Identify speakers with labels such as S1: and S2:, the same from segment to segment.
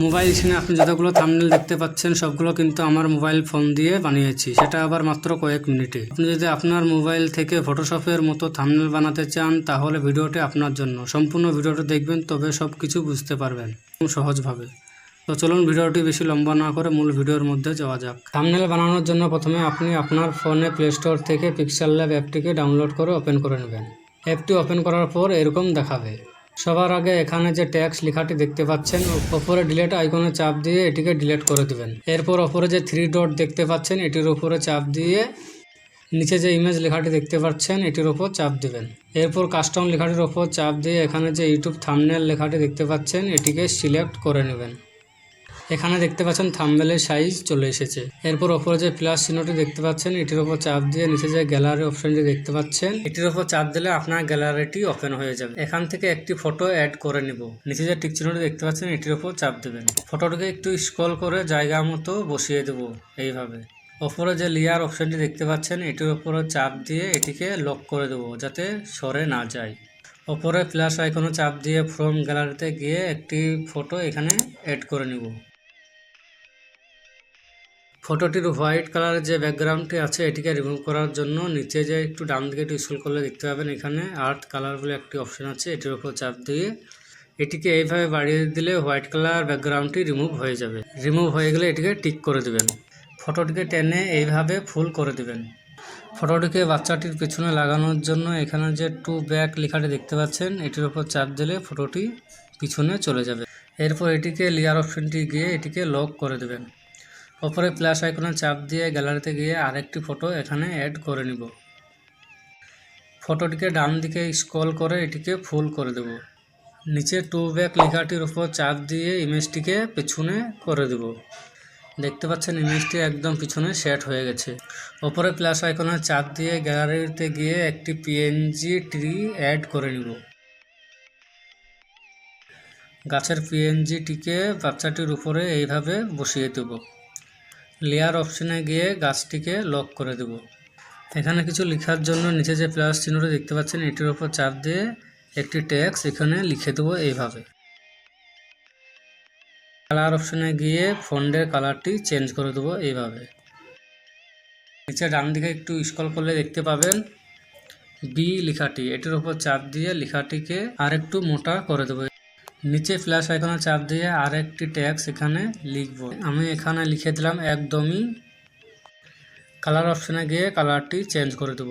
S1: Mobile স্ক্রিনে আপনি যতগুলো থাম্বনেল দেখতে পাচ্ছেন সবগুলো কিন্তু আমার মোবাইল ফোন দিয়ে বানিয়েছি, সেটা আবার মাত্র কয়েক মিনিটে। আপনি যদি আপনার মোবাইল থেকে ফটোশপের মতো থাম্বনেল বানাতে চান তাহলে ভিডিওটি আপনার জন্য। সম্পূর্ণ ভিডিওটি দেখবেন, তবে সব কিছু বুঝতে পারবেন সহজভাবে। তো চলুন ভিডিওটি বেশি লম্বা না করে মূল ভিডিওর মধ্যে যাওয়া যাক। থাম্বনেল বানানোর জন্য প্রথমে আপনি আপনার ফোনে প্লে স্টোর থেকে পিক্সেল ল্যাব অ্যাপটিকে ডাউনলোড করে ওপেন করে নেবেন। অ্যাপটি ওপেন করার পর এরকম দেখাবে। সবার আগে এখানে যে ট্যাক্স লেখাটি দেখতে পাচ্ছেন, ওপরে ডিলিট আইকনে চাপ দিয়ে এটিকে ডিলিট করে দিবেন। এরপর ওপরে যে 3 ডট দেখতে পাচ্ছেন এটির উপরে চাপ দিয়ে নিচে যে ইমেজ লেখাটি দেখতে পাচ্ছেন এটির উপর চাপ দিবেন। এরপর কাস্টম লেখাটির উপর চাপ দিয়ে এখানে যে ইউটিউব থাম্বনেল লেখাটি দেখতে পাচ্ছেন এটিকে সিলেক্ট করে নেবেন। এখানে দেখতে পাচ্ছেন থাম্বনেলের সাইজ চলে এসেছে। এরপর ওপরে যে প্লাস চিহ্নটি দেখতে পাচ্ছেন এটির উপর চাপ দিয়ে নিচে যে গ্যালারি অপশনটি দেখতে পাচ্ছেন এটির উপর চাপ দিলে আপনার গ্যালারিটি ওপেন হয়ে যাবে। এখান থেকে একটি ফটো অ্যাড করে নিব। নিচে যে টিক চিহ্নটি দেখতে পাচ্ছেন এটির উপর চাপ দেবেন। ফটোটিকে একটু স্ক্রল করে জায়গা মতো বসিয়ে দেব এইভাবে। ওপরে যে লেয়ার অপশনটি দেখতে পাচ্ছেন এটির উপরে চাপ দিয়ে এটিকে লক করে দেব যাতে সরে না যায়। ওপরে প্লাস আইকনে চাপ দিয়ে ফ্রম গ্যালারিতে গিয়ে একটি ফটো এখানে অ্যাড করে নিব। ফটোটির হোয়াইট কালারের যে ব্যাকগ্রাউন্ডটি আছে এটিকে রিমুভ করার জন্য নিচে যে একটু ডান দিকে একটু স্ক্রল করলে দেখতে পাবেন এখানে আর্ট কালার বলে একটি অপশন আছে, এটির উপর চাপ দিয়ে এটিকে এইভাবে বাড়িয়ে দিলে হোয়াইট কালার ব্যাকগ্রাউন্ডটি রিমুভ হয়ে যাবে। রিমুভ হয়ে গেলে এটিকে টিক করে দেবেন। ফটোটিকে টেনে এইভাবে ফুল করে দেবেন। ফটোটিকে বাচ্চাটির পিছনে লাগানোর জন্য এখানে যে টু ব্যাক লেখাটি দেখতে পাচ্ছেন এটির উপর চাপ দিলে ফটোটি পিছনে চলে যাবে। এরপর এটিকে লেয়ার অপশনটি গিয়ে এটিকে লক করে দেবেন। ওপরে প্লাস আইকনে চাপ দিয়ে গ্যালারিতে গিয়ে আরেকটি ফটো এখানে অ্যাড করে নিব। ফটোটিকে ডান দিকে স্ক্রল করে এটিকে ফুল করে দেব। নিচে টু ব্যাক লেখাটির উপর চাপ দিয়ে ইমেজটিকে পেছনে করে দেব। দেখতে পাচ্ছেন ইমেজটি একদম পিছনে সেট হয়ে গেছে। ওপরে প্লাস আইকনে চাপ দিয়ে গ্যালারিতে গিয়ে একটি পিএনজি ট্রি অ্যাড করে নিব। গাছের পিএনজিটিকে বাচ্চাটির উপরে এইভাবে বসিয়ে দেব। লেয়ার অপশনে গিয়ে গাছটিকে লক করে দেব। এখানে কিছু লেখার জন্য নিচে যে প্লাস চিহ্নটি দেখতে পাচ্ছেন এটির উপর চাপ দিয়ে একটি টেক্সট এখানে লিখে দেবো এইভাবে। কালার অপশনে গিয়ে ফন্টের কালারটি চেঞ্জ করে দেবো এইভাবে। নিচে ডান দিকে একটু স্ক্রল করলে দেখতে পাবেন বি লেখাটি, এটির উপর চাপ দিয়ে লেখাটিকে আরেকটু মোটা করে দেবো। নিচে ফ্ল্যাশ আইকনে চাপ দিয়ে আরেকটি ট্যাক্স এখানে লিখব। আমি এখানে লিখে দিলাম একদমই। কালার অপশনে গিয়ে কালারটি চেঞ্জ করে দেব।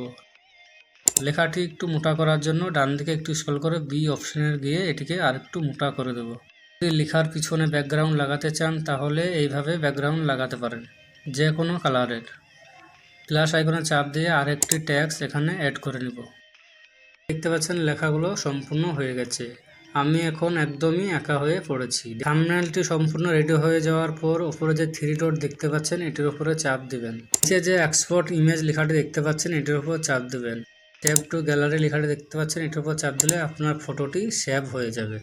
S1: লেখাটি একটু মোটা করার জন্য ডান দিকে একটু স্ক্রল করে বি অপশনের গিয়ে এটিকে আরেকটু মোটা করে দেব। যদি লেখার পিছনে ব্যাকগ্রাউন্ড লাগাতে চান তাহলে এইভাবে ব্যাকগ্রাউন্ড লাগাতে পারেন যে কোনো কালারের। প্লাস আইকনে চাপ দিয়ে আরেকটি ট্যাক্স এখানে অ্যাড করে নিব। দেখতে পাচ্ছেন লেখাগুলো সম্পূর্ণ হয়ে গেছে। আমি এখন একদমই একা হয়ে পড়েছি। থাম্বনেলটি সম্পূর্ণ রেডি হয়ে যাওয়ার পর উপরে যে 3 ডট দেখতে পাচ্ছেন এটির উপরে চাপ দিবেন। নিচে যে এক্সপোর্ট ইমেজ লেখাটি দেখতে পাচ্ছেন এটির উপর চাপ দিবেন। সেভ টু গ্যালারি লেখাটি দেখতে পাচ্ছেন এটির উপর চাপ দিলে আপনার ফটোটি সেভ হয়ে যাবে।